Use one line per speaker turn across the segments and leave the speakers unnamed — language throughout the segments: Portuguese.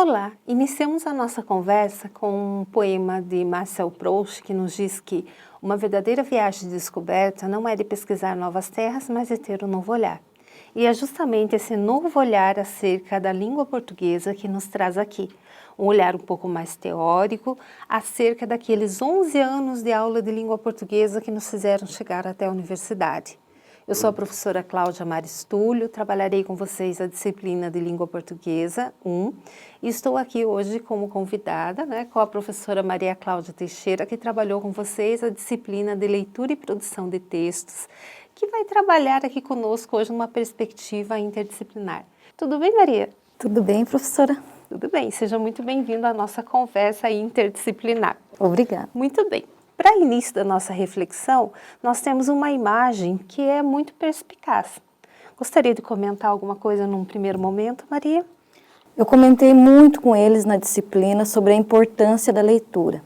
Olá, iniciamos a nossa conversa com um poema de Marcel Proust que nos diz que uma verdadeira viagem de descoberta não é de pesquisar novas terras, mas de ter um novo olhar. E é justamente esse novo olhar acerca da língua portuguesa que nos traz aqui. Um olhar um pouco mais teórico acerca daqueles 11 anos de aula de língua portuguesa que nos fizeram chegar até a universidade. Eu sou a professora Cláudia Maristúlio, trabalharei com vocês a disciplina de Língua Portuguesa 1 e estou aqui hoje como convidada, com a professora Maria Cláudia Teixeira, que trabalhou com vocês a disciplina de Leitura e Produção de Textos, que vai trabalhar aqui conosco hoje numa perspectiva interdisciplinar. Tudo bem, Maria?
Tudo bem, professora?
Tudo bem, seja muito bem-vindo à nossa conversa interdisciplinar.
Obrigada.
Muito bem. Para início da nossa reflexão, nós temos uma imagem que é muito perspicaz. Gostaria de comentar alguma coisa num primeiro momento, Maria?
Eu comentei muito com eles na disciplina sobre a importância da leitura.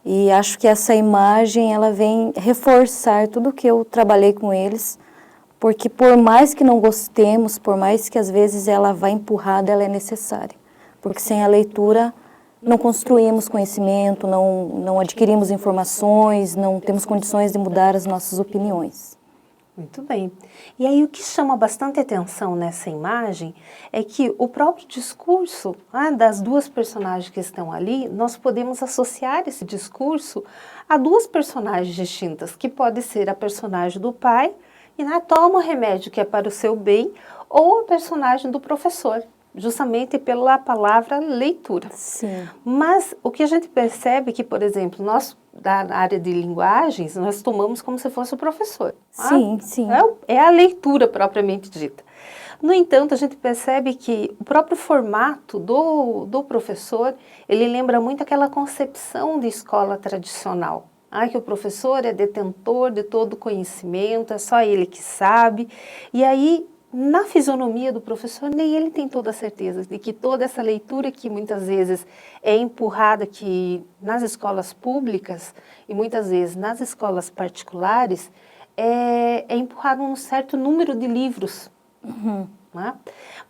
E acho que essa imagem ela vem reforçar tudo que eu trabalhei com eles, porque por mais que não gostemos, por mais que às vezes ela vá empurrada, ela é necessária. Porque sem a leitura não construímos conhecimento, não adquirimos informações, não temos condições de mudar as nossas opiniões.
Muito bem. E aí o que chama bastante atenção nessa imagem é que o próprio discurso das duas personagens que estão ali, nós podemos associar esse discurso a duas personagens distintas, que pode ser a personagem do pai, e toma o remédio que é para o seu bem, ou a personagem do professor, justamente pela palavra leitura.
Sim.
Mas o que a gente percebe é que, por exemplo, nós da área de linguagens, nós tomamos como se fosse o professor.
Sim, sim.
É a leitura propriamente dita. No entanto, a gente percebe que o próprio formato do professor, ele lembra muito aquela concepção de escola tradicional. Que o professor é detentor de todo o conhecimento, é só ele que sabe. E aí, na fisionomia do professor, nem ele tem toda a certeza de que toda essa leitura que muitas vezes é empurrada que nas escolas públicas e muitas vezes nas escolas particulares é empurrado um certo número de livros.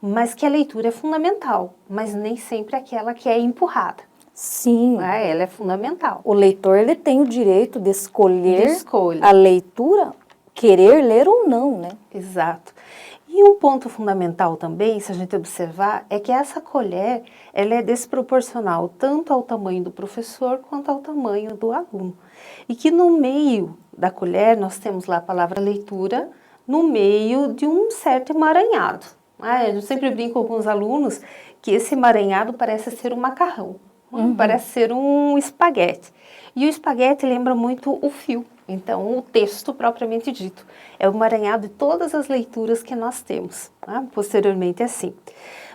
Mas que a leitura é fundamental, mas nem sempre aquela que é empurrada.
Sim.
Ela é fundamental.
O leitor ele tem o direito de escolher a leitura, querer ler ou não, né?
Exato. E um ponto fundamental também, se a gente observar, é que essa colher ela é desproporcional tanto ao tamanho do professor quanto ao tamanho do aluno. E que no meio da colher nós temos lá a palavra leitura, no meio de um certo emaranhado. Eu sempre brinco com os alunos que esse emaranhado parece ser um macarrão, parece ser um espaguete. E o espaguete lembra muito o fio. Então, o texto propriamente dito é o emaranhado de todas as leituras que nós temos, posteriormente assim.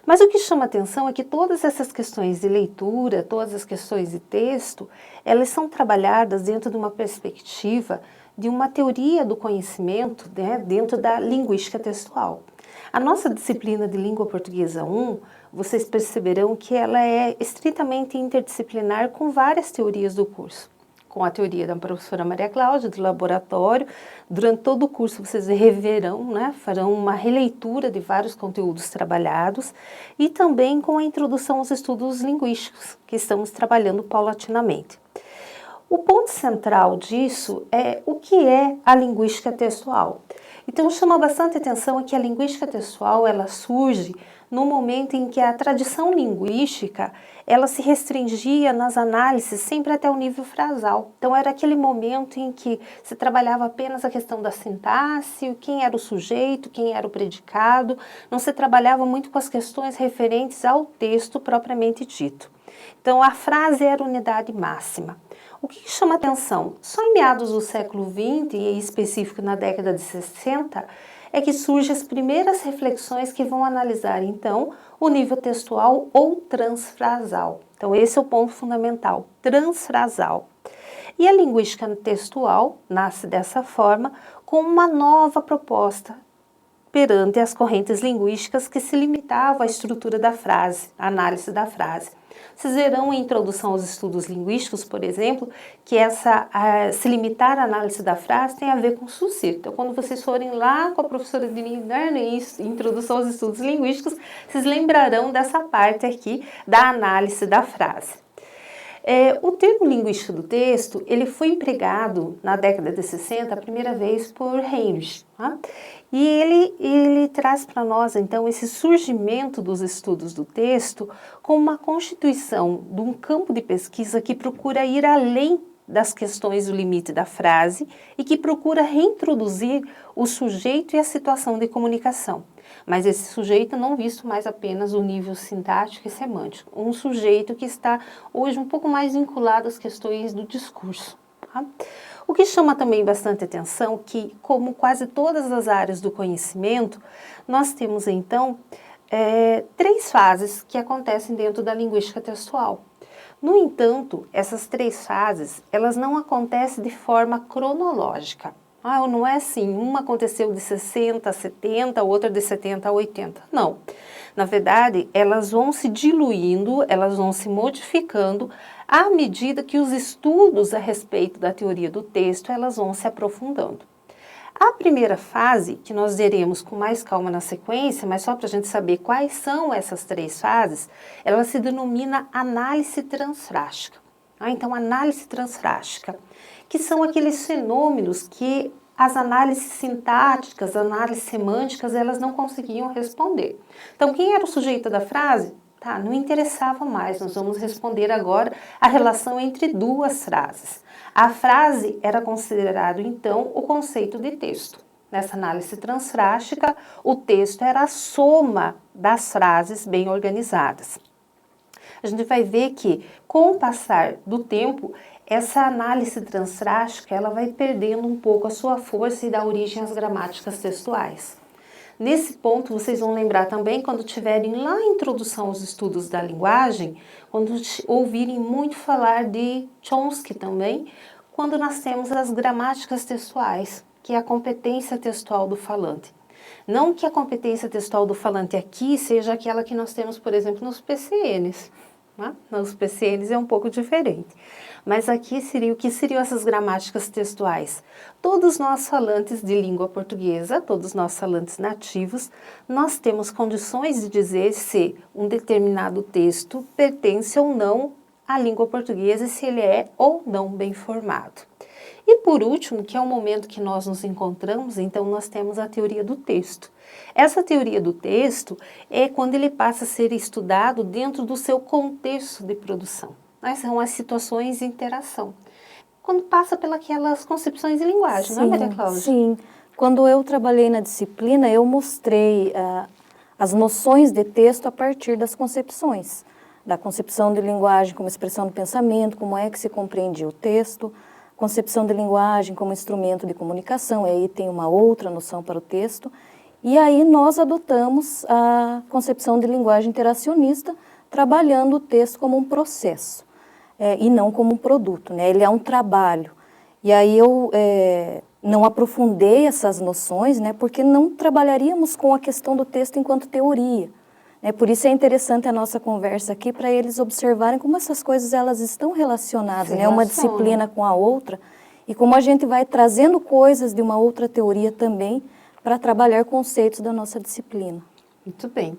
Mas o que chama atenção é que todas essas questões de leitura, todas as questões de texto, elas são trabalhadas dentro de uma perspectiva de uma teoria do conhecimento, dentro da linguística textual. A nossa disciplina de Língua Portuguesa 1, vocês perceberão que ela é estritamente interdisciplinar com várias teorias do curso. Com a teoria da professora Maria Cláudia, do laboratório. Durante todo o curso vocês reverão, farão uma releitura de vários conteúdos trabalhados e também com a introdução aos estudos linguísticos, que estamos trabalhando paulatinamente. O ponto central disso é o que é a linguística textual. Então chama bastante atenção que a linguística textual ela surge no momento em que a tradição linguística ela se restringia nas análises sempre até o nível frasal. Então era aquele momento em que se trabalhava apenas a questão da sintaxe, quem era o sujeito, quem era o predicado, não se trabalhava muito com as questões referentes ao texto propriamente dito. Então a frase era unidade máxima. O que chama atenção? Só em meados do século XX, e em específico na década de 60, é que surgem as primeiras reflexões que vão analisar, então, o nível textual ou transfrasal. Então, esse é o ponto fundamental, transfrasal. E a linguística textual nasce dessa forma com uma nova proposta perante as correntes linguísticas que se limitavam à estrutura da frase, à análise da frase. Vocês verão a introdução aos estudos linguísticos, por exemplo, que se limitar à análise da frase tem a ver com sucir. Então, quando vocês forem lá com a professora de introdução aos estudos linguísticos, vocês lembrarão dessa parte aqui da análise da frase. O termo linguística do texto, ele foi empregado na década de 60 a primeira vez por Heinrich, tá? E ele traz para nós, então, esse surgimento dos estudos do texto como uma constituição de um campo de pesquisa que procura ir além das questões do limite da frase e que procura reintroduzir o sujeito e a situação de comunicação. Mas esse sujeito não visto mais apenas o nível sintático e semântico, um sujeito que está hoje um pouco mais vinculado às questões do discurso. Tá? O que chama também bastante atenção que, como quase todas as áreas do conhecimento, nós temos então 3 fases que acontecem dentro da linguística textual. No entanto, essas 3 fases, elas não acontecem de forma cronológica. Não é assim, uma aconteceu de 60 a 70, outra de 70 a 80. Não. Na verdade, elas vão se diluindo, elas vão se modificando à medida que os estudos a respeito da teoria do texto, elas vão se aprofundando. A primeira fase, que nós veremos com mais calma na sequência, mas só para a gente saber quais são essas 3 fases, ela se denomina análise transfrástica. Então, análise transfrástica, que são aqueles fenômenos que as análises sintáticas, análises semânticas, elas não conseguiam responder. Então, quem era o sujeito da frase? Não interessava mais, nós vamos responder agora a relação entre 2 frases. A frase era considerado, então, o conceito de texto. Nessa análise transfrástica, o texto era a soma das frases bem organizadas. A gente vai ver que, com o passar do tempo, essa análise transfrástica ela vai perdendo um pouco a sua força e dá origem às gramáticas textuais. Nesse ponto, vocês vão lembrar também, quando tiverem lá a introdução aos estudos da linguagem, quando ouvirem muito falar de Chomsky também, quando nós temos as gramáticas textuais, que é a competência textual do falante. Não que a competência textual do falante aqui seja aquela que nós temos, por exemplo, nos PCNs. Nos PCNs é um pouco diferente. Mas aqui seria o que seriam essas gramáticas textuais? Todos nós falantes de língua portuguesa, todos nós falantes nativos, nós temos condições de dizer se um determinado texto pertence ou não à língua portuguesa e se ele é ou não bem formado. E por último, que é o momento que nós nos encontramos, então nós temos a teoria do texto. Essa teoria do texto é quando ele passa a ser estudado dentro do seu contexto de produção. São as situações de interação. Quando passa pelas concepções de linguagem, não é, Maria Cláudia?
Sim. Quando eu trabalhei na disciplina, eu mostrei as noções de texto a partir das concepções. Da concepção de linguagem como expressão do pensamento, como é que se compreendia o texto, concepção de linguagem como instrumento de comunicação, e aí tem uma outra noção para o texto. E aí nós adotamos a concepção de linguagem interacionista, trabalhando o texto como um processo, e não como um produto, né? Ele é um trabalho. E aí eu não aprofundei essas noções, né? Porque não trabalharíamos com a questão do texto enquanto teoria. Por isso é interessante a nossa conversa aqui, para eles observarem como essas coisas elas estão relacionadas, né? Uma disciplina com a outra, e como a gente vai trazendo coisas de uma outra teoria também, para trabalhar conceitos da nossa disciplina.
Muito bem.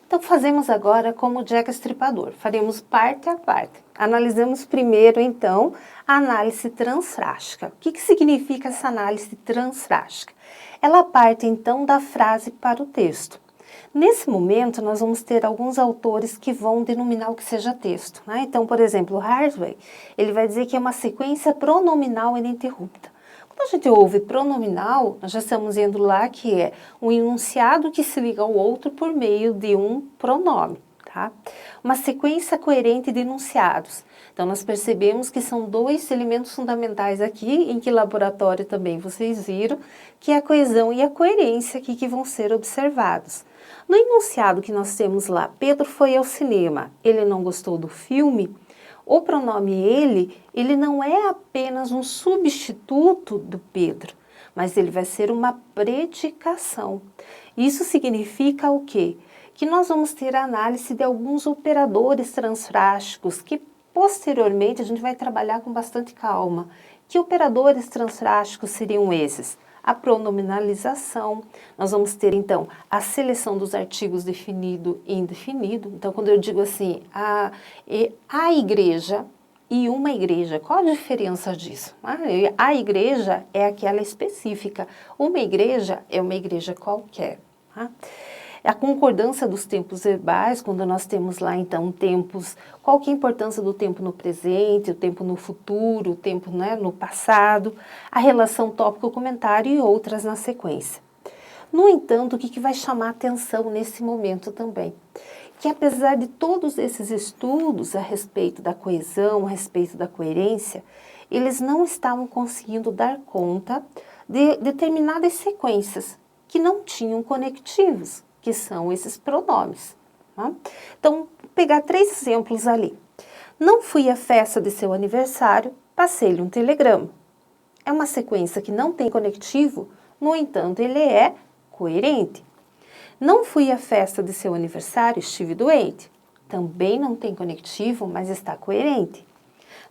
Então, fazemos agora como Jack Estripador. Faremos parte a parte. Analisamos primeiro, então, a análise transfrástica. O que significa essa análise transfrástica? Ela parte, então, da frase para o texto. Nesse momento, nós vamos ter alguns autores que vão denominar o que seja texto. Então, por exemplo, Harsway, ele vai dizer que é uma sequência pronominal ininterrupta. Quando a gente ouve pronominal, nós já estamos vendo lá que é um enunciado que se liga ao outro por meio de um pronome, tá? Uma sequência coerente de enunciados. Então, nós percebemos que são 2 elementos fundamentais aqui, em que laboratório também vocês viram, que é a coesão e a coerência aqui que vão ser observados. No enunciado que nós temos lá, Pedro foi ao cinema, ele não gostou do filme, o pronome ele não é apenas um substituto do Pedro, mas ele vai ser uma predicação. Isso significa o quê? que nós vamos ter a análise de alguns operadores transfrásticos que posteriormente a gente vai trabalhar com bastante calma. Que operadores transfrásticos seriam esses? A pronominalização, nós vamos ter então a seleção dos artigos definido e indefinido. Então, quando eu digo assim, a igreja e uma igreja, qual a diferença disso? A igreja é aquela específica, uma igreja é uma igreja qualquer. Tá? A concordância dos tempos verbais, quando nós temos lá, então, tempos, qual que é a importância do tempo no presente, o tempo no futuro, o tempo, né, no passado, a relação tópico-comentário e outras na sequência. No entanto, o que vai chamar atenção nesse momento também? Que apesar de todos esses estudos a respeito da coesão, a respeito da coerência, eles não estavam conseguindo dar conta de determinadas sequências que não tinham conectivos, que são esses pronomes. Tá? Então, vou pegar 3 exemplos ali. Não fui à festa de seu aniversário, passei-lhe um telegrama. É uma sequência que não tem conectivo, no entanto, ele é coerente. Não fui à festa de seu aniversário, estive doente. Também não tem conectivo, mas está coerente.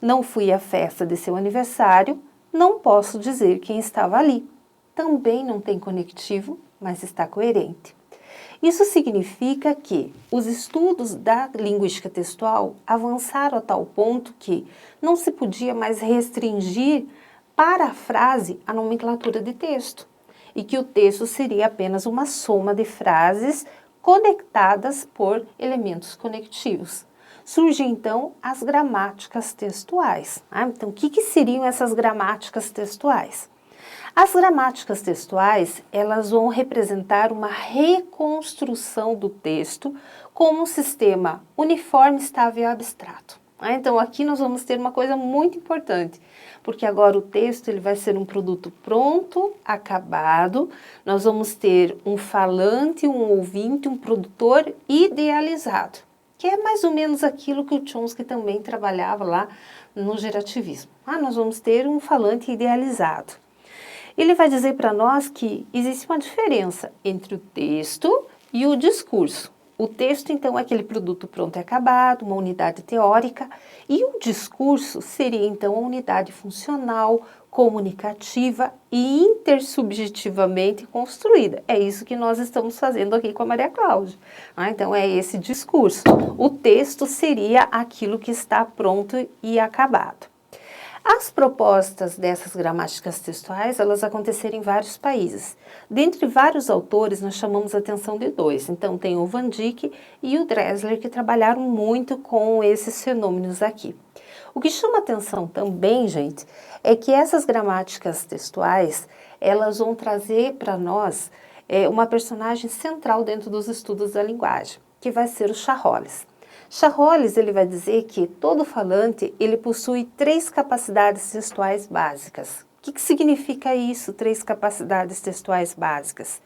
Não fui à festa de seu aniversário, não posso dizer quem estava ali. Também não tem conectivo, mas está coerente. Isso significa que os estudos da linguística textual avançaram a tal ponto que não se podia mais restringir para a frase a nomenclatura de texto, e que o texto seria apenas uma soma de frases conectadas por elementos conectivos. Surgem, então, as gramáticas textuais. Então, o que seriam essas gramáticas textuais? As gramáticas textuais, elas vão representar uma reconstrução do texto como um sistema uniforme, estável e abstrato. Então, aqui nós vamos ter uma coisa muito importante, porque agora o texto ele vai ser um produto pronto, acabado, nós vamos ter um falante, um ouvinte, um produtor idealizado, que é mais ou menos aquilo que o Chomsky também trabalhava lá no gerativismo. Nós vamos ter um falante idealizado. Ele vai dizer para nós que existe uma diferença entre o texto e o discurso. O texto, então, é aquele produto pronto e acabado, uma unidade teórica, e o discurso seria, então, a unidade funcional, comunicativa e intersubjetivamente construída. É isso que nós estamos fazendo aqui com a Maria Cláudia. Então, é esse discurso. O texto seria aquilo que está pronto e acabado. As propostas dessas gramáticas textuais, elas aconteceram em vários países. Dentre vários autores, nós chamamos a atenção de 2. Então, tem o Van Dyck e o Dressler, que trabalharam muito com esses fenômenos aqui. O que chama atenção também, gente, é que essas gramáticas textuais, elas vão trazer para nós uma personagem central dentro dos estudos da linguagem, que vai ser o Charolles. Charolles, ele vai dizer que todo falante, ele possui 3 capacidades textuais básicas. O que significa isso, 3 capacidades textuais básicas?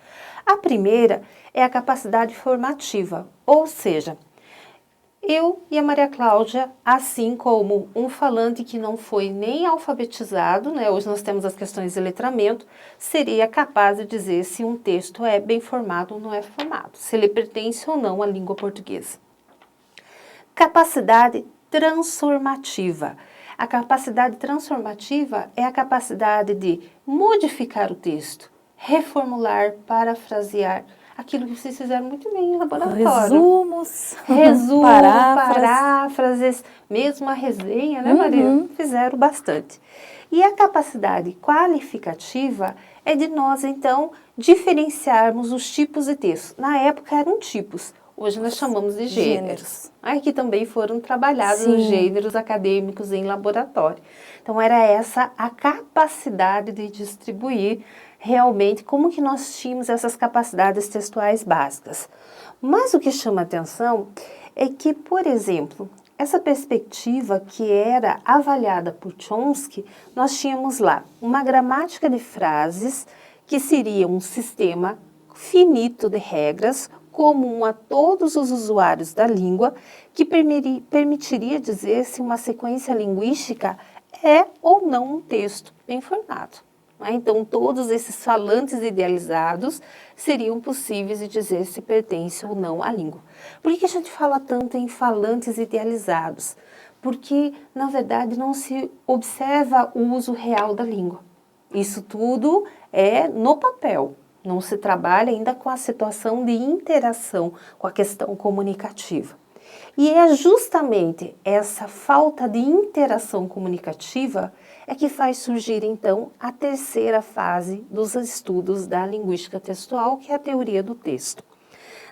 A primeira é a capacidade formativa, ou seja, eu e a Maria Cláudia, assim como um falante que não foi nem alfabetizado, né, hoje nós temos as questões de letramento, seria capaz de dizer se um texto é bem formado ou não é formado, se ele pertence ou não à língua portuguesa. Capacidade transformativa. A capacidade transformativa é a capacidade de modificar o texto, reformular, parafrasear, aquilo que vocês fizeram muito bem em laboratório. Resumo, paráfrases, mesmo a resenha, né, Maria? Fizeram bastante. E a capacidade qualificativa é de nós, então, diferenciarmos os tipos de texto. Na época eram tipos. Hoje nós chamamos de gêneros. Aqui também foram trabalhados os gêneros acadêmicos em laboratório. Então, era essa a capacidade de distribuir realmente como que nós tínhamos essas capacidades textuais básicas. Mas o que chama atenção é que, por exemplo, essa perspectiva que era avaliada por Chomsky, nós tínhamos lá uma gramática de frases que seria um sistema finito de regras, comum a todos os usuários da língua, que permitiria dizer se uma sequência linguística é ou não um texto bem formado. né? Então, todos esses falantes idealizados seriam possíveis de dizer se pertence ou não à língua. Por que a gente fala tanto em falantes idealizados? Porque, na verdade, não se observa o uso real da língua. Isso tudo é no papel, não se trabalha ainda com a situação de interação, com a questão comunicativa. E é justamente essa falta de interação comunicativa é que faz surgir, então, a terceira fase dos estudos da linguística textual, que é a teoria do texto.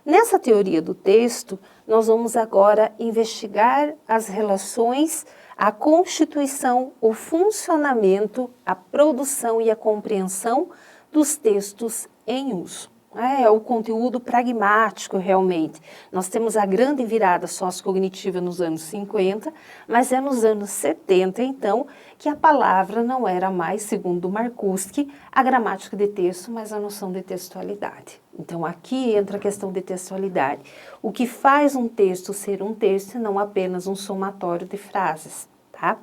Nessa teoria do texto, nós vamos agora investigar as relações, a constituição, o funcionamento, a produção e a compreensão dos textos em uso. É o conteúdo pragmático, realmente. Nós temos a grande virada sociocognitiva nos anos 50, mas é nos anos 70, então, que a palavra não era mais, segundo Marcuse, a gramática de texto, mas a noção de textualidade. Então, aqui entra a questão de textualidade. O que faz um texto ser um texto e não apenas um somatório de frases, tá?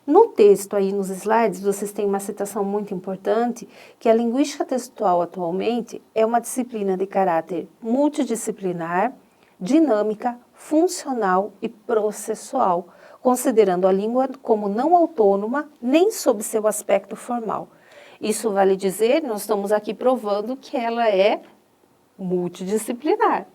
No texto aí nos slides, vocês têm uma citação muito importante, que a linguística textual atualmente é uma disciplina de caráter multidisciplinar, dinâmica, funcional e processual, considerando a língua como não autônoma nem sob seu aspecto formal. Isso vale dizer, nós estamos aqui provando que ela é multidisciplinar.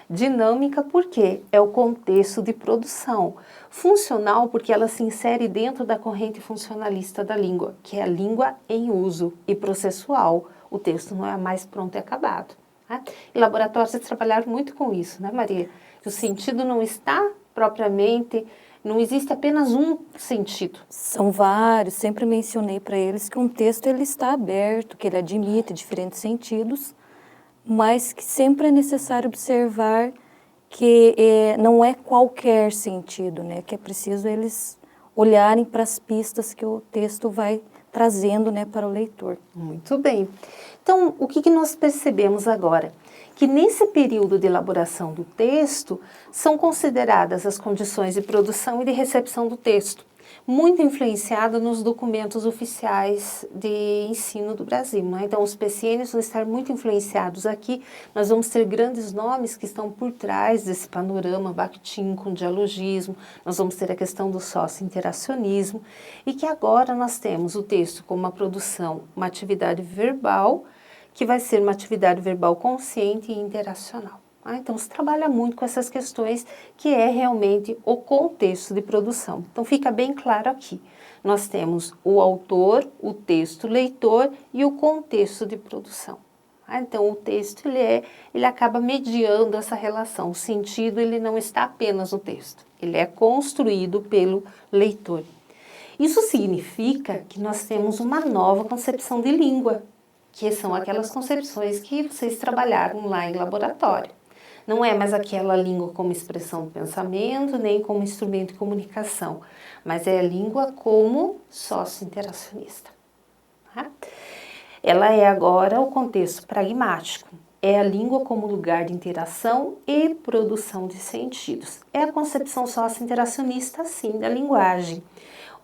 Dinâmica porque é o contexto de produção. Funcional porque ela se insere dentro da corrente funcionalista da língua, que é a língua em uso. E processual, o texto não é mais pronto e acabado. Né? Em laboratório vocês trabalharam muito com isso, né, Maria? Que o sentido não está propriamente, não existe apenas um sentido.
São vários, sempre mencionei para eles que um texto ele está aberto, que ele admite diferentes sentidos, mas que sempre é necessário observar que não é qualquer sentido, né? Que é preciso eles olharem para as pistas que o texto vai trazendo, né, para o leitor.
Muito bem. Então, o que nós percebemos agora? Que nesse período de elaboração do texto são consideradas as condições de produção e de recepção do texto, muito influenciado nos documentos oficiais de ensino do Brasil, né? Então, os PCNs vão estar muito influenciados aqui. Nós vamos ter grandes nomes que estão por trás desse panorama Bakhtin com dialogismo. Nós vamos ter a questão do socio-interacionismo e que agora nós temos o texto como uma produção, uma atividade verbal, que vai ser uma atividade verbal consciente e interacional. Então, se trabalha muito com essas questões que é realmente o contexto de produção. Então, fica bem claro aqui. Nós temos o autor, o texto, o leitor e o contexto de produção. Então, o texto ele acaba mediando essa relação. O sentido ele não está apenas no texto, ele é construído pelo leitor. Isso significa que nós temos uma nova concepção de língua, que são aquelas concepções que vocês trabalharam lá em laboratório. Não é mais aquela língua como expressão do pensamento, nem como instrumento de comunicação, mas é a língua como socio-interacionista. Tá? Ela é agora o contexto pragmático, é a língua como lugar de interação e produção de sentidos. É a concepção socio-interacionista, sim, da linguagem.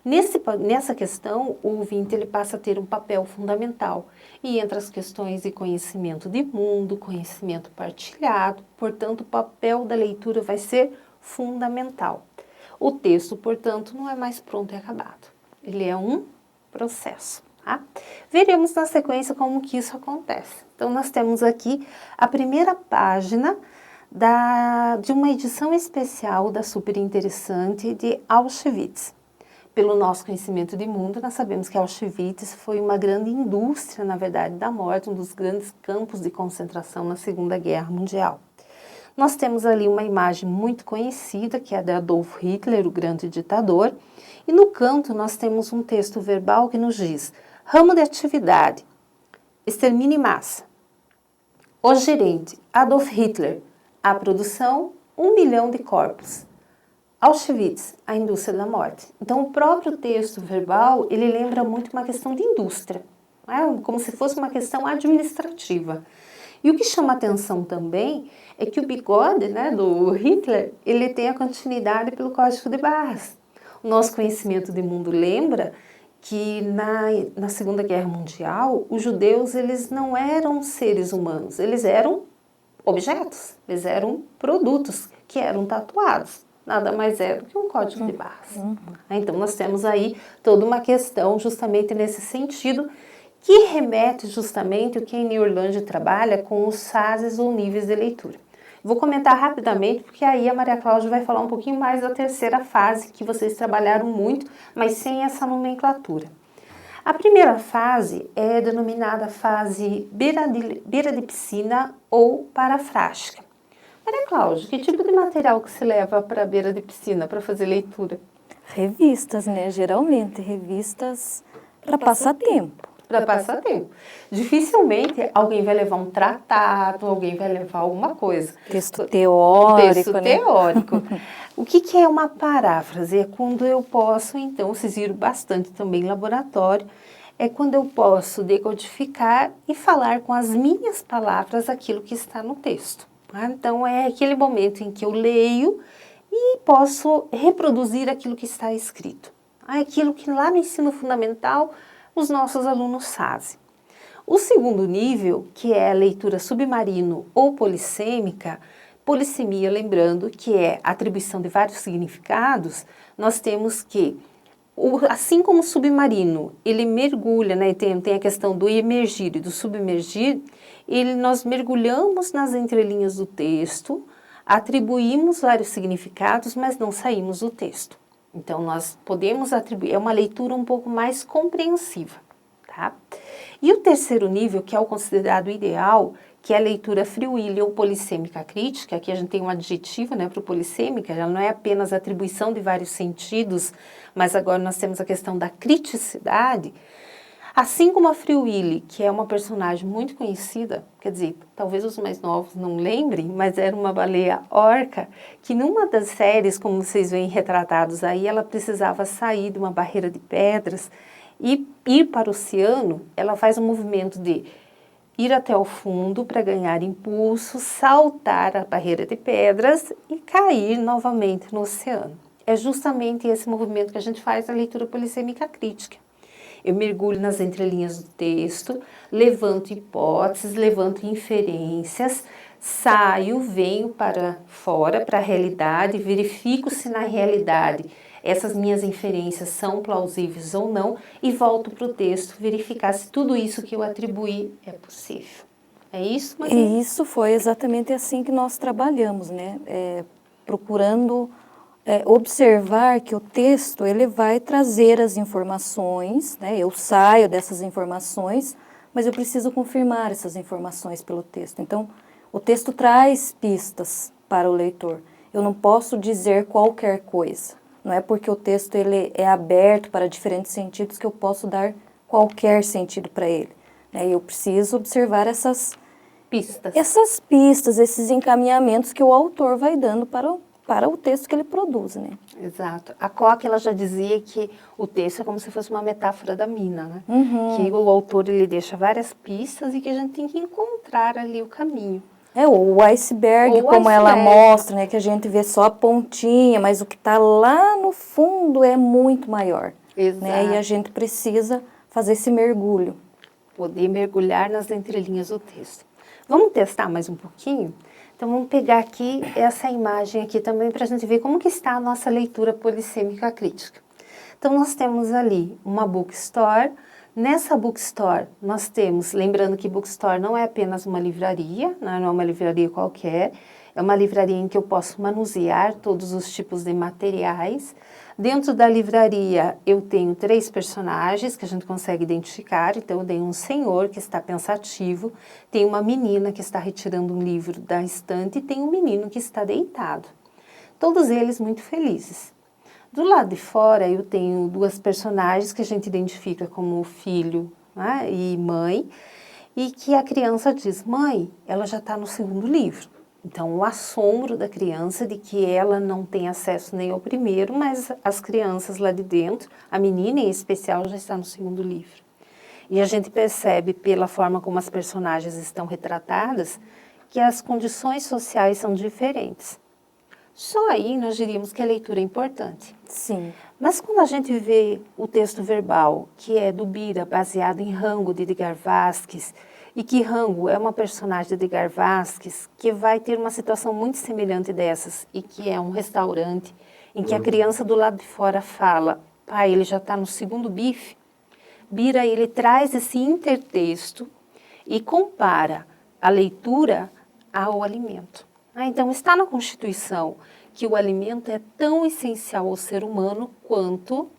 Nessa questão, o ouvinte ele passa a ter um papel fundamental e entre as questões de conhecimento de mundo, conhecimento partilhado, portanto, o papel da leitura vai ser fundamental. O texto, portanto, não é mais pronto e acabado, ele é um processo. Tá? Veremos na sequência como que isso acontece. Então, nós temos aqui a primeira página de uma edição especial da Super Interessante de Auschwitz. Pelo nosso conhecimento de mundo, nós sabemos que Auschwitz foi uma grande indústria, na verdade, da morte, um dos grandes campos de concentração na Segunda Guerra Mundial. Nós temos ali uma imagem muito conhecida, que é a de Adolf Hitler, o grande ditador, e no canto nós temos um texto verbal que nos diz: ramo de atividade, extermínio em massa. O gerente, Adolf Hitler, a produção, 1 milhão de corpos. Auschwitz, a indústria da morte. Então, o próprio texto verbal, ele lembra muito uma questão de indústria, né? Como se fosse uma questão administrativa. E o que chama atenção também é que o bigode, né, do Hitler, ele tem a continuidade pelo código de barras. O nosso conhecimento de mundo lembra que na Segunda Guerra Mundial, os judeus eles não eram seres humanos, eles eram objetos, eles eram produtos que eram tatuados. Nada mais é do que um código de barras. Então, nós temos aí toda uma questão justamente nesse sentido, que remete justamente o que a Neil Orlandi trabalha com os fases ou níveis de leitura. Vou comentar rapidamente, porque aí a Maria Cláudia vai falar um pouquinho mais da terceira fase, que vocês trabalharam muito, mas sem essa nomenclatura. A primeira fase é denominada fase beira de piscina ou parafrástica. Maria Cláudia, que tipo de material que se leva para a beira de piscina para fazer leitura?
Revistas, né? Geralmente, revistas para passatempo.
Para passar tempo. Dificilmente alguém vai levar um tratado, alguém vai levar alguma coisa.
Texto teórico,
Texto
né?
teórico. O que é uma paráfrase? É quando eu posso, então, vocês viram bastante também em laboratório, é quando eu posso decodificar e falar com as minhas palavras aquilo que está no texto. Tá? Então, é aquele momento em que eu leio e posso reproduzir aquilo que está escrito. Aquilo que lá no ensino fundamental os nossos alunos fazem. O segundo nível, que é a leitura submarino ou polissêmica, polissemia, lembrando que é a atribuição de vários significados, nós temos que, assim como o submarino, ele mergulha, né, tem a questão do emergir e do submergir, nós mergulhamos nas entrelinhas do texto, atribuímos vários significados, mas não saímos do texto. Então, nós podemos atribuir, é uma leitura um pouco mais compreensiva, tá? E o terceiro nível, que é o considerado ideal, que é a leitura free-will ou polissêmica crítica, aqui a gente tem um adjetivo, né, para o polissêmica, ela não é apenas a atribuição de vários sentidos, mas agora nós temos a questão da criticidade. Assim como a Free-Willy, que é uma personagem muito conhecida, quer dizer, talvez os mais novos não lembrem, mas era uma baleia orca, que numa das séries, como vocês veem retratados aí, ela precisava sair de uma barreira de pedras e ir para o oceano. Ela faz um movimento de ir até o fundo para ganhar impulso, saltar a barreira de pedras e cair novamente no oceano. É justamente esse movimento que a gente faz na leitura polissêmica crítica. Eu mergulho nas entrelinhas do texto, levanto hipóteses, levanto inferências, saio, venho para fora, para a realidade, verifico se na realidade essas minhas inferências são plausíveis ou não e volto para o texto verificar se tudo isso que eu atribuí é possível. É isso, Maria?
E isso foi exatamente assim que nós trabalhamos, né? Procurando observar que o texto ele vai trazer as informações, né? Eu saio dessas informações, mas eu preciso confirmar essas informações pelo texto. Então, o texto traz pistas para o leitor. Eu não posso dizer qualquer coisa. Não é porque o texto ele é aberto para diferentes sentidos que eu posso dar qualquer sentido para ele. Né? Eu preciso observar essas pistas, esses encaminhamentos que o autor vai dando para o texto que ele produz, né?
Exato. A Koch, ela já dizia que o texto é como se fosse uma metáfora da mina, né? Que o autor, ele deixa várias pistas e que a gente tem que encontrar ali o caminho.
O iceberg, como ela mostra, né? Que a gente vê só a pontinha, mas o que está lá no fundo é muito maior.
Exato.
Né? E a gente precisa fazer esse mergulho.
Poder mergulhar nas entrelinhas do texto. Vamos testar mais um pouquinho? Então, vamos pegar aqui essa imagem aqui também para a gente ver como que está a nossa leitura polissêmica crítica. Então, nós temos ali uma bookstore. Nessa bookstore, nós temos, lembrando que bookstore não é apenas uma livraria, não é uma livraria qualquer, é uma livraria em que eu posso manusear todos os tipos de materiais. Dentro da livraria, eu tenho 3 personagens que a gente consegue identificar. Então, eu tenho um senhor que está pensativo, tem uma menina que está retirando um livro da estante e tem um menino que está deitado. Todos eles muito felizes. Do lado de fora, eu tenho 2 personagens que a gente identifica como filho, né, e mãe, e que a criança diz, mãe, ela já está no 2º livro. Então, o assombro da criança de que ela não tem acesso nem ao primeiro, mas as crianças lá de dentro, a menina em especial, já está no 2º livro. E a gente percebe, pela forma como as personagens estão retratadas, que as condições sociais são diferentes. Só aí nós diríamos que a leitura é importante.
Sim.
Mas quando a gente vê o texto verbal, que é do Bira, baseado em Rango de Edgar Vasquez, e que Rango é uma personagem de Edgar Vasquez, que vai ter uma situação muito semelhante dessas, e que é um restaurante, em que a criança do lado de fora fala, pai, ele já está no segundo bife. Bira, ele traz esse intertexto e compara a leitura ao alimento. Então, está na Constituição que o alimento é tão essencial ao ser humano quanto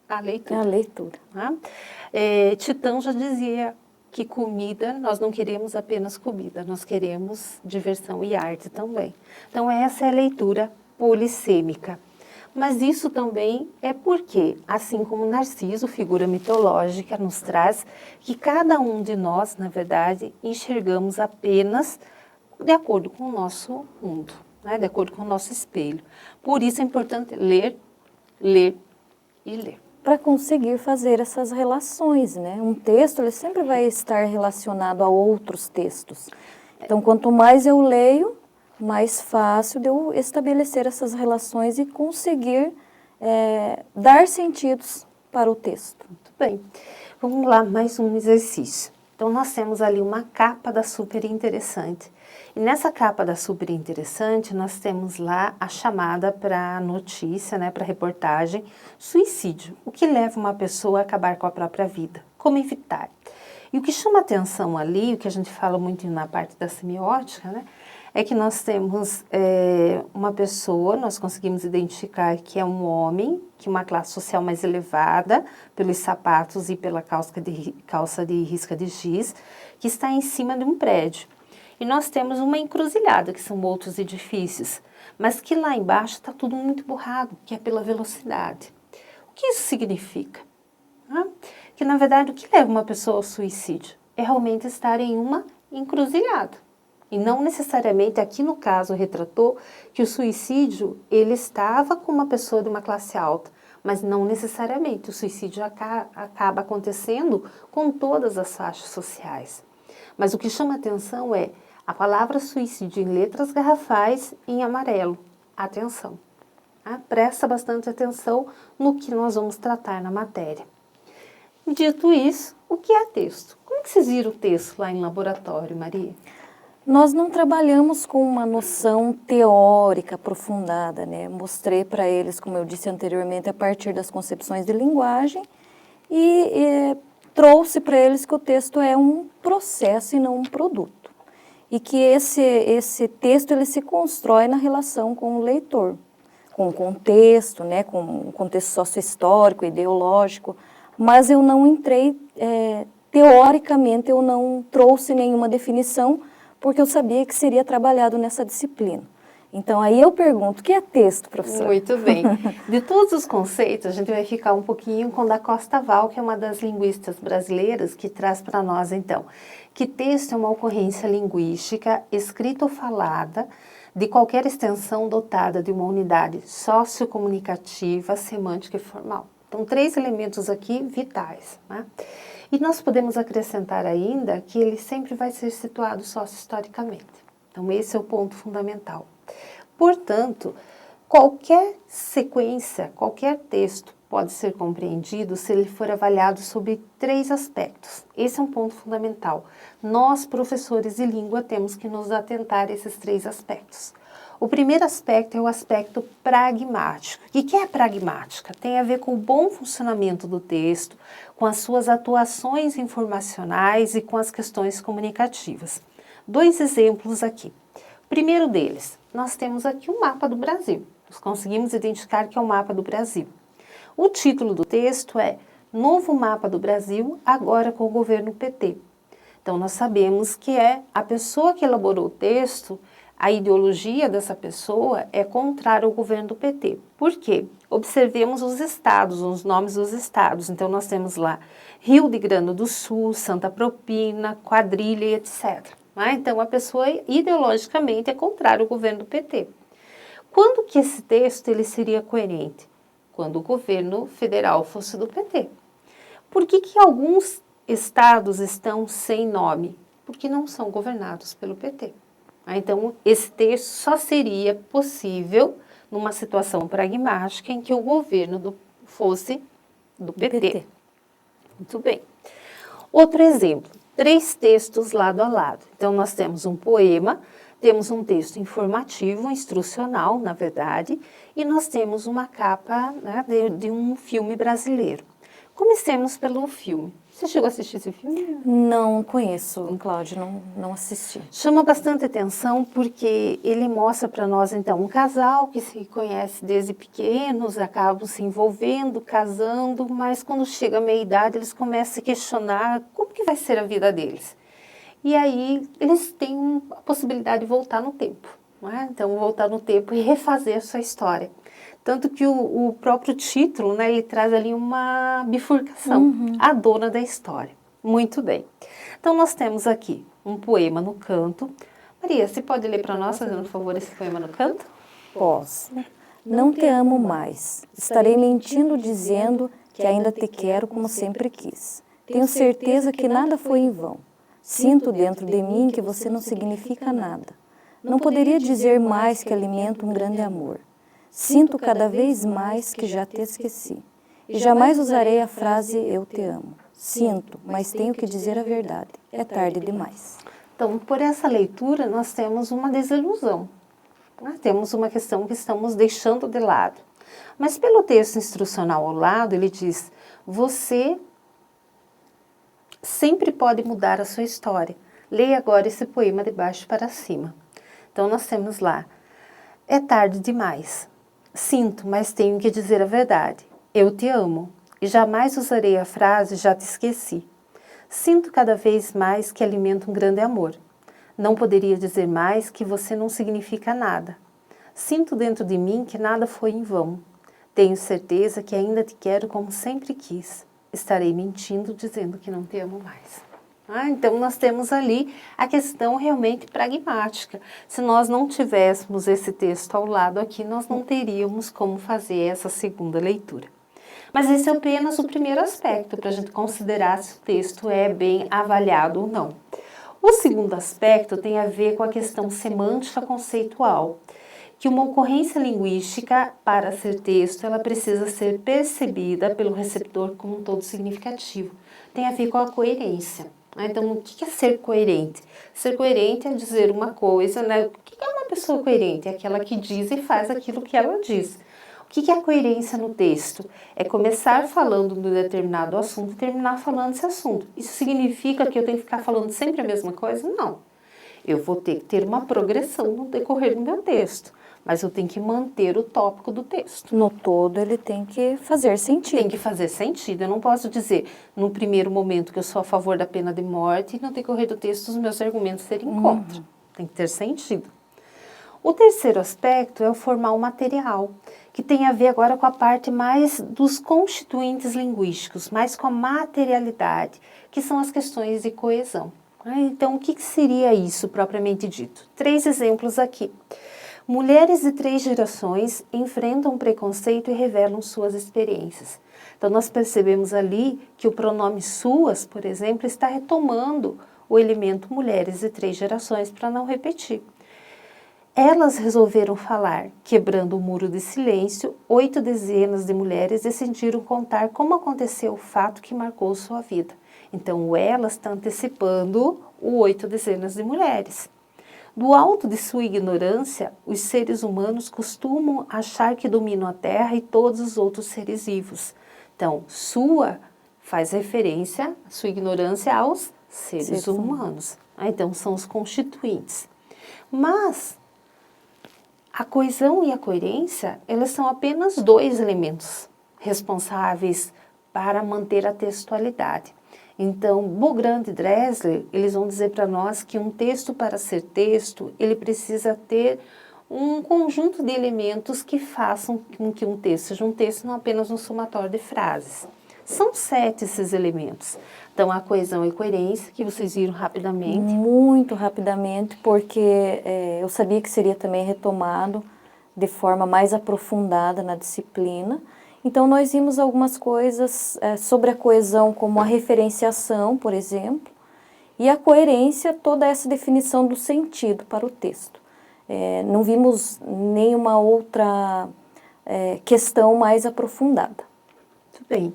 a leitura.
A leitura.
Titã já dizia que comida, nós não queremos apenas comida, nós queremos diversão e arte também. Então, essa é a leitura polissêmica. Mas isso também é porque, assim como Narciso, figura mitológica, nos traz que cada um de nós, na verdade, enxergamos apenas de acordo com o nosso mundo, né? De acordo com o nosso espelho. Por isso é importante ler, ler e ler.
Para conseguir fazer essas relações, né? Um texto, ele sempre vai estar relacionado a outros textos. Então, quanto mais eu leio, mais fácil de eu estabelecer essas relações e conseguir dar sentidos para o texto.
Muito bem. Vamos lá, mais um exercício. Então, nós temos ali uma capa da Super Interessante. E nessa capa da Super Interessante, nós temos lá a chamada para notícia, né, para reportagem, suicídio. O que leva uma pessoa a acabar com a própria vida? Como evitar? E o que chama atenção ali, o que a gente fala muito na parte da semiótica, né, é que nós temos uma pessoa, nós conseguimos identificar que é um homem, que uma classe social mais elevada, pelos sapatos e pela calça de risca de giz, que está em cima de um prédio. E nós temos uma encruzilhada, que são outros edifícios, mas que lá embaixo está tudo muito borrado, que é pela velocidade. O que isso significa? Que, na verdade, o que leva uma pessoa ao suicídio é realmente estar em uma encruzilhada. E não necessariamente, aqui no caso, retratou que o suicídio, ele estava com uma pessoa de uma classe alta, mas não necessariamente. O suicídio acaba acontecendo com todas as faixas sociais. Mas o que chama atenção é a palavra suicídio em letras garrafais em amarelo. Atenção. Presta bastante atenção no que nós vamos tratar na matéria. Dito isso, o que é texto? Como que vocês viram o texto lá em laboratório, Maria?
Nós não trabalhamos com uma noção teórica aprofundada, né? Mostrei para eles, como eu disse anteriormente, a partir das concepções de linguagem e trouxe para eles que o texto é um processo e não um produto. E que esse texto ele se constrói na relação com o leitor, com o contexto, né? Com um contexto socio-histórico, ideológico, mas eu não entrei, teoricamente eu não trouxe nenhuma definição, porque eu sabia que seria trabalhado nessa disciplina. Então, aí eu pergunto, o que é texto, professora?
Muito bem. De todos os conceitos, a gente vai ficar um pouquinho com Da Costa Val, que é uma das linguistas brasileiras, que traz para nós, então, que texto é uma ocorrência linguística, escrita ou falada, de qualquer extensão dotada de uma unidade sociocomunicativa, semântica e formal. Então, 3 elementos aqui vitais, né? E nós podemos acrescentar ainda que ele sempre vai ser situado socio-historicamente. Então, esse é o ponto fundamental. Portanto, qualquer sequência, qualquer texto pode ser compreendido se ele for avaliado sobre 3 aspectos. Esse é um ponto fundamental. Nós, professores de língua, temos que nos atentar a esses 3 aspectos. O primeiro aspecto é o aspecto pragmático. O que é pragmática? Tem a ver com o bom funcionamento do texto, com as suas atuações informacionais e com as questões comunicativas. 2 exemplos aqui. O primeiro deles, nós temos aqui o mapa do Brasil. Nós conseguimos identificar que é o mapa do Brasil. O título do texto é Novo Mapa do Brasil, agora com o governo PT. Então, nós sabemos que é a pessoa que elaborou o texto, a ideologia dessa pessoa é contrária ao governo do PT. Por quê? Observemos os estados, os nomes dos estados. Então, nós temos lá Rio de Grande do Sul, Santa Propina, Quadrilha e etc. Então, a pessoa ideologicamente é contrária ao governo do PT. Quando que esse texto ele seria coerente? Quando o governo federal fosse do PT. Por que alguns estados estão sem nome? Porque não são governados pelo PT. Então, esse texto só seria possível numa situação pragmática em que o governo fosse do PT. Muito bem. Outro exemplo, 3 textos lado a lado. Então, nós temos um poema, temos um texto informativo, instrucional, na verdade, e nós temos uma capa, né, de um filme brasileiro. Comecemos pelo filme. Você chegou a assistir esse filme?
Não conheço, Cláudia, não assisti.
Chama bastante atenção porque ele mostra para nós, então, um casal que se conhece desde pequenos, acabam se envolvendo, casando, mas quando chega a meia-idade eles começam a se questionar como que vai ser a vida deles. E aí eles têm a possibilidade de voltar no tempo, não é? Então, voltar no tempo e refazer a sua história. Tanto que o próprio título, né, ele traz ali uma bifurcação, a dona da história. Muito bem. Então, nós temos aqui um poema no canto. Maria, você pode ler para nós, fazendo um favor, esse poema no canto?
Posso. Não te amo mais. Estarei mentindo dizendo que ainda te quero como sempre quis. Tenho certeza que nada foi em vão. Sinto dentro de mim que você não significa nada. Não poderia dizer mais que alimento um grande amor. Sinto cada vez mais que já te esqueci. E jamais usarei a frase eu te amo. Sinto, mas tenho que dizer a verdade. É tarde demais.
Então, por essa leitura, nós temos uma desilusão. Né? Temos uma questão que estamos deixando de lado. Mas pelo texto instrucional ao lado, ele diz, você sempre pode mudar a sua história. Leia agora esse poema de baixo para cima. Então, nós temos lá, é tarde demais. Sinto, mas tenho que dizer a verdade. Eu te amo e jamais usarei a frase já te esqueci. Sinto cada vez mais que alimento um grande amor. Não poderia dizer mais que você não significa nada. Sinto dentro de mim que nada foi em vão. Tenho certeza que ainda te quero como sempre quis. Estarei mentindo dizendo que não te amo mais. Então, nós temos ali a questão realmente pragmática. Se nós não tivéssemos esse texto ao lado aqui, nós não teríamos como fazer essa segunda leitura. Mas esse é apenas o primeiro aspecto para a gente considerar se o texto é bem avaliado ou não. O segundo aspecto tem a ver com a questão semântica conceitual, que uma ocorrência linguística, para ser texto, ela precisa ser percebida pelo receptor como um todo significativo. Tem a ver com a coerência. Então, o que é ser coerente? Ser coerente é dizer uma coisa, né? O que é uma pessoa coerente? É aquela que diz e faz aquilo que ela diz. O que é a coerência no texto? É começar falando de um determinado assunto e terminar falando desse assunto. Isso significa que eu tenho que ficar falando sempre a mesma coisa? Não. Eu vou ter que ter uma progressão no decorrer do meu texto, mas eu tenho que manter o tópico do texto.
No todo, ele tem que fazer sentido.
Tem que fazer sentido. Eu não posso dizer, no primeiro momento, que eu sou a favor da pena de morte e no decorrer do texto os meus argumentos serem contra. Tem que ter sentido. O terceiro aspecto é o formal material, que tem a ver agora com a parte mais dos constituintes linguísticos, mais com a materialidade, que são as questões de coesão. Então, o que seria isso propriamente dito? 3 exemplos aqui. Mulheres de 3 gerações enfrentam preconceito e revelam suas experiências. Então, nós percebemos ali que o pronome suas, por exemplo, está retomando o elemento mulheres de 3 gerações para não repetir. Elas resolveram falar, quebrando o muro de silêncio, 8 dezenas de mulheres decidiram contar como aconteceu o fato que marcou sua vida. Então, o elas está antecipando o 8 dezenas de mulheres. Do alto de sua ignorância, os seres humanos costumam achar que dominam a Terra e todos os outros seres vivos. Então, sua faz referência, sua ignorância, aos seres humanos. Então, são os constituintes. Mas a coesão e a coerência, elas são apenas 2 elementos responsáveis para manter a textualidade. Então, Bogrand e Dressler, eles vão dizer para nós que um texto, para ser texto, ele precisa ter um conjunto de elementos que façam com que um texto seja um texto, não apenas um somatório de frases. São 7 esses elementos. Então, a coesão e coerência, que vocês viram rapidamente.
Muito rapidamente, porque eu sabia que seria também retomado de forma mais aprofundada na disciplina. Então, nós vimos algumas coisas sobre a coesão, como a referenciação, por exemplo, E a coerência, toda essa definição do sentido para o texto. Não vimos nenhuma outra questão mais aprofundada.
Muito bem.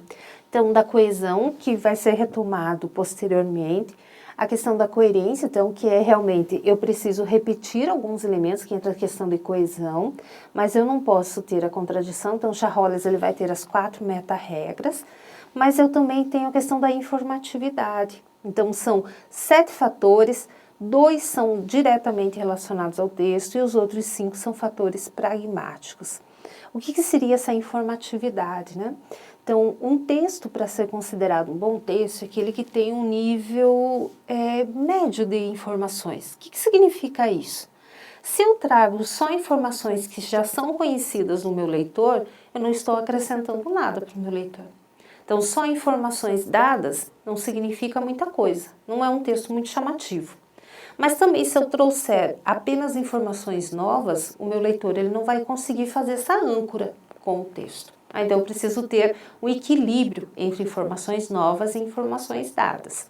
Então, da coesão, que vai ser retomado posteriormente, a questão da coerência, então, que é realmente, eu preciso repetir alguns elementos, que entra a questão de coesão, mas eu não posso ter a contradição, então, Charolles, ele vai ter as 4 meta-regras, mas eu também tenho a questão da informatividade. Então, são 7 fatores, 2 são diretamente relacionados ao texto e os outros 5 são fatores pragmáticos. O que seria essa informatividade, né? Então, um texto, para ser considerado um bom texto, é aquele que tem um nível médio de informações. O que significa isso? Se eu trago só informações que já são conhecidas no meu leitor, eu não estou acrescentando nada para o meu leitor. Então, só informações dadas não significa muita coisa. Não é um texto muito chamativo. Mas também, se eu trouxer apenas informações novas, o meu leitor ele não vai conseguir fazer essa âncora com o texto. Então, eu preciso ter um equilíbrio entre informações novas e informações dadas.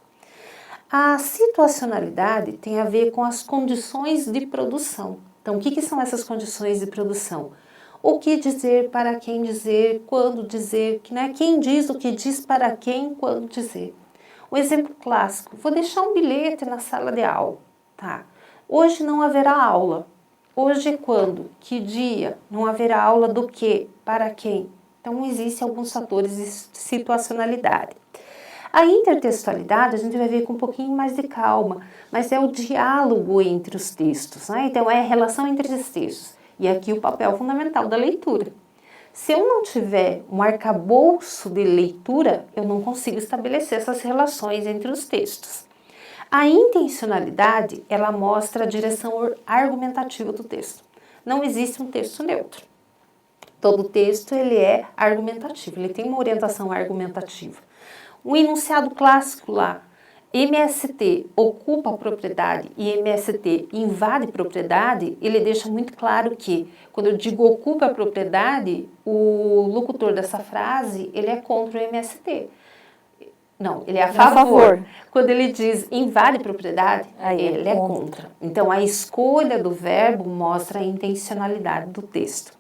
A situacionalidade tem a ver com as condições de produção. Então, o que são essas condições de produção? O que dizer, para quem dizer, quando dizer, né? Quem diz o que diz para quem, quando dizer. Um exemplo clássico, vou deixar um bilhete na sala de aula. Tá. Hoje não haverá aula. Hoje é quando? Que dia? Não haverá aula do quê? Para quem? Então, existem alguns fatores de situacionalidade. A intertextualidade a gente vai ver com um pouquinho mais de calma, mas é o diálogo entre os textos, né? Então, é a relação entre os textos. E aqui o papel fundamental da leitura. Se eu não tiver um arcabouço de leitura, eu não consigo estabelecer essas relações entre os textos. A intencionalidade, ela mostra a direção argumentativa do texto. Não existe um texto neutro. Todo texto ele é argumentativo, ele tem uma orientação argumentativa. Um enunciado clássico lá, MST ocupa a propriedade e MST invade propriedade, ele deixa muito claro que, quando eu digo ocupa a propriedade, o locutor dessa frase, ele é contra o MST. Não, ele é a favor. Quando ele diz invade propriedade, ele é contra. Então, a escolha do verbo mostra a intencionalidade do texto.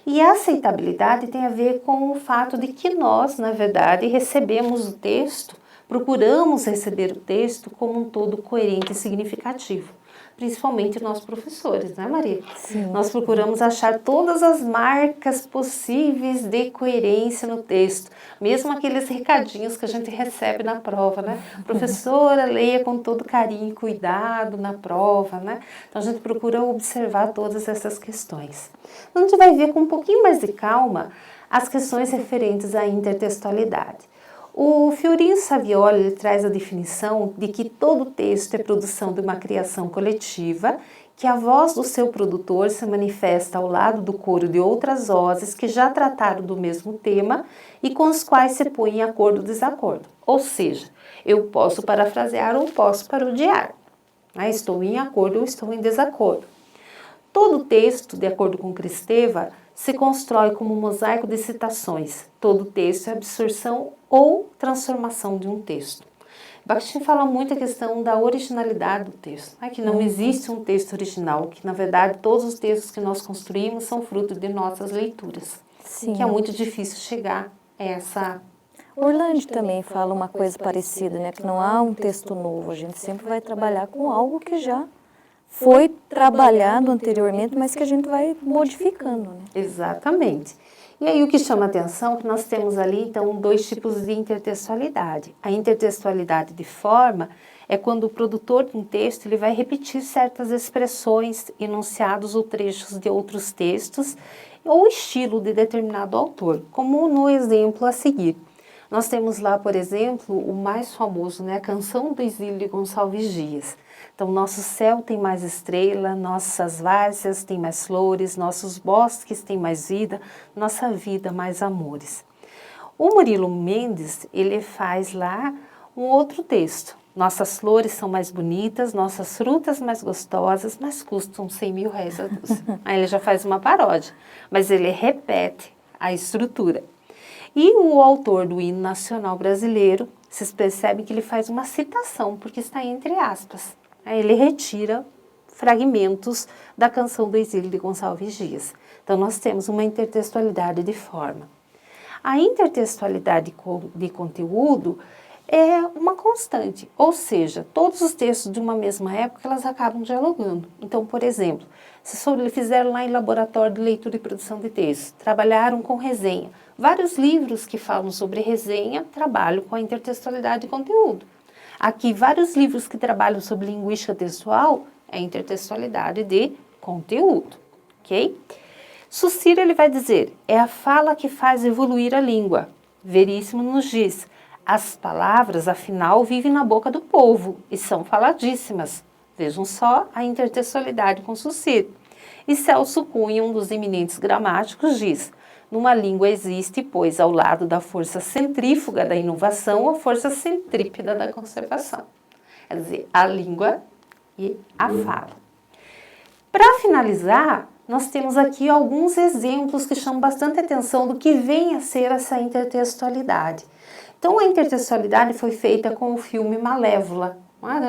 E a aceitabilidade tem a ver com o fato de que nós, na verdade, recebemos o texto, procuramos receber o texto como um todo coerente e significativo. Principalmente nós professores, né, Maria?
Sim.
Nós procuramos achar todas as marcas possíveis de coerência no texto, mesmo aqueles recadinhos que a gente recebe na prova, né? Professora, leia com todo carinho e cuidado na prova, né? Então a gente procura observar todas essas questões. A gente vai ver com um pouquinho mais de calma as questões referentes à intertextualidade. O Fiorin Savioli traz a definição de que todo texto é produção de uma criação coletiva, que a voz do seu produtor se manifesta ao lado do coro de outras vozes que já trataram do mesmo tema e com os quais se põe em acordo ou desacordo. Ou seja, eu posso parafrasear ou posso parodiar. Estou em acordo ou estou em desacordo. Todo texto, de acordo com Kristeva, se constrói como um mosaico de citações. Todo texto é absorção ou transformação de um texto. Bakhtin fala muito a questão da originalidade do texto, que não existe um texto original, que na verdade todos os textos que nós construímos são fruto de nossas leituras.
Sim.
Que é muito difícil chegar a essa...
Orlandi também fala uma coisa parecida, né? Que não há um texto novo, a gente sempre vai trabalhar com algo que já foi trabalhado anteriormente, mas que a gente vai modificando, né?
Exatamente. E aí o que chama a atenção é que nós temos ali, então, 2 tipos de intertextualidade. A intertextualidade de forma é quando o produtor de um texto ele vai repetir certas expressões, enunciados ou trechos de outros textos ou estilo de determinado autor, como no exemplo a seguir. Nós temos lá, por exemplo, o mais famoso, né, a Canção do Exílio de Gonçalves Dias. Então, nosso céu tem mais estrela, nossas várzeas têm mais flores, nossos bosques têm mais vida, nossa vida mais amores. O Murilo Mendes, ele faz lá um outro texto. Nossas flores são mais bonitas, nossas frutas mais gostosas, mas custam 100 mil reais a dúzia. Aí ele já faz uma paródia, mas ele repete a estrutura. E o autor do hino nacional brasileiro, vocês percebem que ele faz uma citação, porque está entre aspas. Ele retira fragmentos da canção do Exílio de Gonçalves Dias. Então, nós temos uma intertextualidade de forma. A intertextualidade de conteúdo é uma constante, ou seja, todos os textos de uma mesma época, elas acabam dialogando. Então, por exemplo, se fizeram lá em laboratório de leitura e produção de textos, trabalharam com resenha. Vários livros que falam sobre resenha trabalham com a intertextualidade de conteúdo. Aqui, vários livros que trabalham sobre linguística textual é intertextualidade de conteúdo, ok? Suciro, ele vai dizer, é a fala que faz evoluir a língua. Veríssimo nos diz, as palavras, afinal, vivem na boca do povo e são faladíssimas. Vejam só a intertextualidade com Suciro. E Celso Cunha, um dos eminentes gramáticos, diz, numa língua existe, pois, ao lado da força centrífuga da inovação, a força centrípeta da conservação. Quer dizer, a língua e a fala. Para finalizar, nós temos aqui alguns exemplos que chamam bastante atenção do que vem a ser essa intertextualidade. Então, a intertextualidade foi feita com o filme Malévola.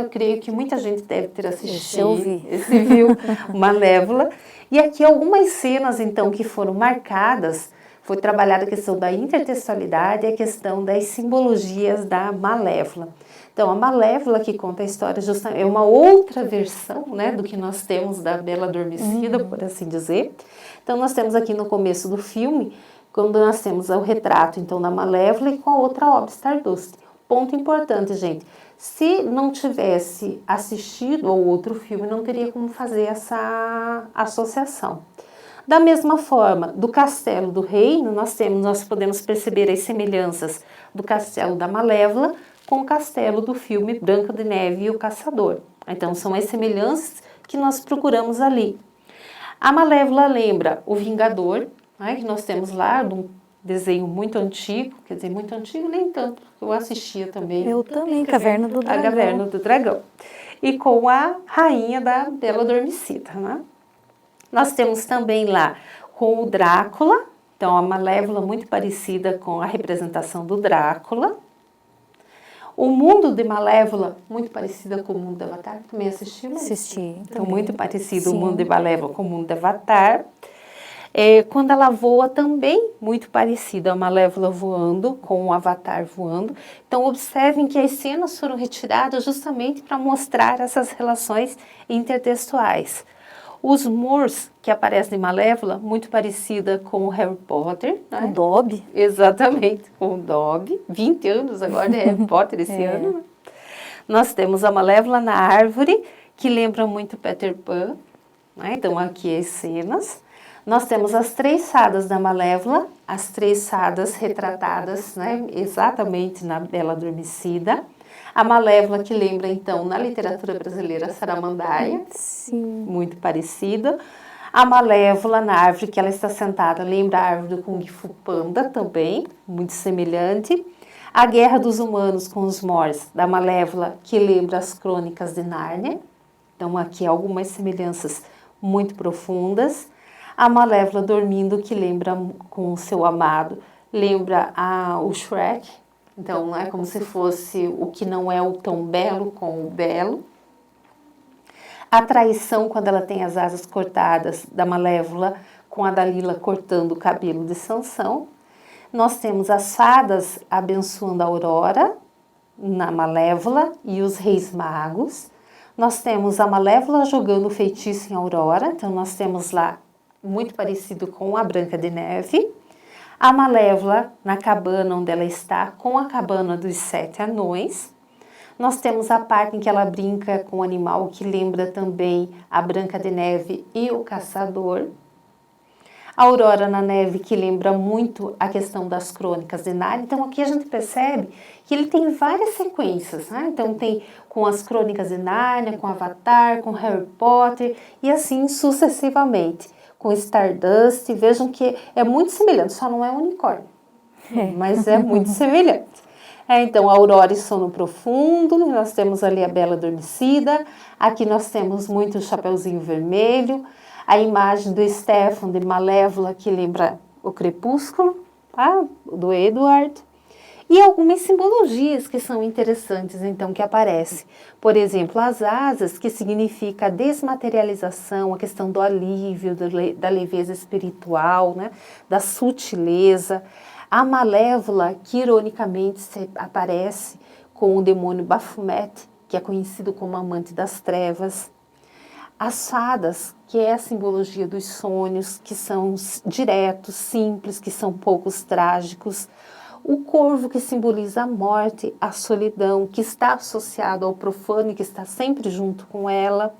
Eu creio que muita gente deve ter assistido, viu Malévola. E aqui algumas cenas, então, que foram marcadas, foi trabalhada a questão da intertextualidade e a questão das simbologias da Malévola. Então, a Malévola que conta a história justamente é uma outra versão, né, do que nós temos da Bela Adormecida, por assim dizer. Então, nós temos aqui no começo do filme, quando nós temos o retrato, então, da Malévola e com a outra obra, Stardust. Ponto importante, gente. Se não tivesse assistido ao outro filme, não teria como fazer essa associação. Da mesma forma, do Castelo do Reino, nós podemos perceber as semelhanças do Castelo da Malévola com o castelo do filme Branca de Neve e o Caçador. Então, são as semelhanças que nós procuramos ali. A Malévola lembra o Vingador, né, que nós temos lá, num desenho muito antigo, quer dizer, muito antigo nem tanto, eu assistia também.
Eu também, Caverna do Dragão.
A Caverna do Dragão. E com a rainha da Bela Adormecida, né? Nós temos também lá com o Drácula, então a Malévola muito parecida com a representação do Drácula. O mundo de Malévola, muito parecida com o mundo de Avatar, também assistiu?
Assisti.
Então, muito parecido o mundo de Malévola com o mundo de Avatar. Quando ela voa também, muito parecida a Malévola voando com o Avatar voando. Então, observem que as cenas foram retiradas justamente para mostrar essas relações intertextuais. Os Moors, que aparecem em Malévola, muito parecida com o Harry Potter. Né?
O Dobby.
Exatamente, com o Dobby. 20 anos agora de Harry Potter esse ano. Né? Nós temos a Malévola na árvore, que lembra muito Peter Pan. Né? Então, aqui as cenas. Nós temos as 3 fadas da Malévola, as 3 fadas retratadas, né, exatamente na Bela Adormecida. A Malévola que lembra, então, na literatura brasileira, a Saramandaia,
Sim.
muito parecida. A Malévola na árvore que ela está sentada, lembra a árvore do Kung Fu Panda também, muito semelhante. A Guerra dos Humanos com os Moors, da Malévola, que lembra as Crônicas de Nárnia. Então, aqui algumas semelhanças muito profundas. A Malévola dormindo, que lembra com o seu amado, lembra o Shrek. Então, é como se fosse o que não é o tão belo com o belo. A traição, quando ela tem as asas cortadas, da Malévola, com a Dalila cortando o cabelo de Sansão. Nós temos as fadas abençoando a Aurora, na Malévola, e os reis magos. Nós temos a Malévola jogando o feitiço em Aurora. Então, nós temos lá muito parecido com a Branca de Neve. A Malévola na cabana onde ela está, com a cabana dos 7 anões. Nós temos a parte em que ela brinca com o animal, que lembra também a Branca de Neve e o Caçador. A Aurora na neve, que lembra muito a questão das Crônicas de Nárnia. Então, aqui a gente percebe que ele tem várias sequências, né? Então, tem com as Crônicas de Nárnia, com Avatar, com Harry Potter e assim sucessivamente. Com Stardust, vejam que é muito semelhante, só não é unicórnio, mas é muito semelhante. Então, a Aurora e Sono Profundo, nós temos ali a Bela Adormecida, aqui nós temos muito o Chapeuzinho Vermelho, a imagem do Stefan de Malévola, que lembra o Crepúsculo, tá? Do Edward. E algumas simbologias que são interessantes, então, que aparecem. Por exemplo, as asas, que significa a desmaterialização, a questão do alívio, da leveza espiritual, né? Da sutileza. A malévola, que ironicamente aparece com o demônio Baphomet, que é conhecido como amante das trevas. As fadas, que é a simbologia dos sonhos, que são diretos, simples, que são poucos trágicos. O corvo, que simboliza a morte, a solidão, que está associado ao profano e que está sempre junto com ela.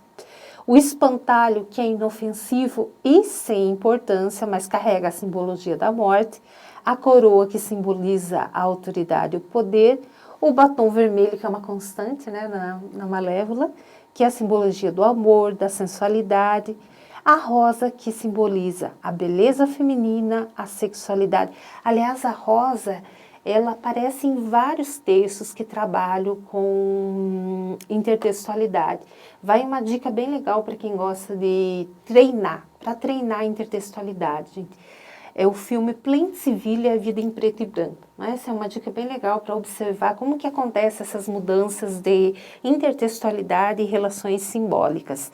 O espantalho, que é inofensivo e sem importância, mas carrega a simbologia da morte. A coroa, que simboliza a autoridade e o poder. O batom vermelho, que é uma constante, né, na Malévola, que é a simbologia do amor, da sensualidade. A rosa, que simboliza a beleza feminina, a sexualidade. Aliás, a rosa, ela aparece em vários textos que trabalham com intertextualidade. Vai uma dica bem legal para quem gosta de treinar, para treinar a intertextualidade, gente. É o filme Plainceville, a vida em preto e branco. Né? Essa é uma dica bem legal para observar como que acontecem essas mudanças de intertextualidade e relações simbólicas.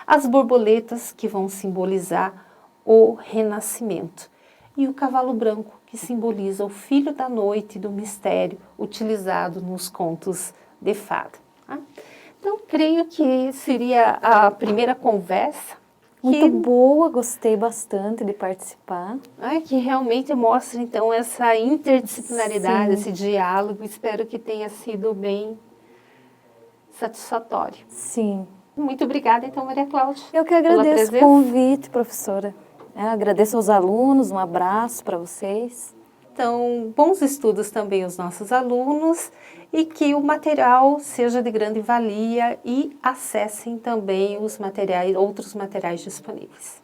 As borboletas, que vão simbolizar o renascimento. E o cavalo branco, que simboliza o filho da noite e do mistério, utilizado nos contos de fada. Tá? Então, creio que seria a primeira conversa.
Muito boa, gostei bastante de participar.
Que realmente mostra, então, essa interdisciplinaridade,
Sim.
esse diálogo. Espero que tenha sido bem satisfatório.
Sim.
Muito obrigada, então, Maria Cláudia.
Eu que agradeço o convite, professora. Agradeço aos alunos, um abraço para vocês.
Então, bons estudos também aos nossos alunos e que o material seja de grande valia e acessem também os materiais, outros materiais disponíveis.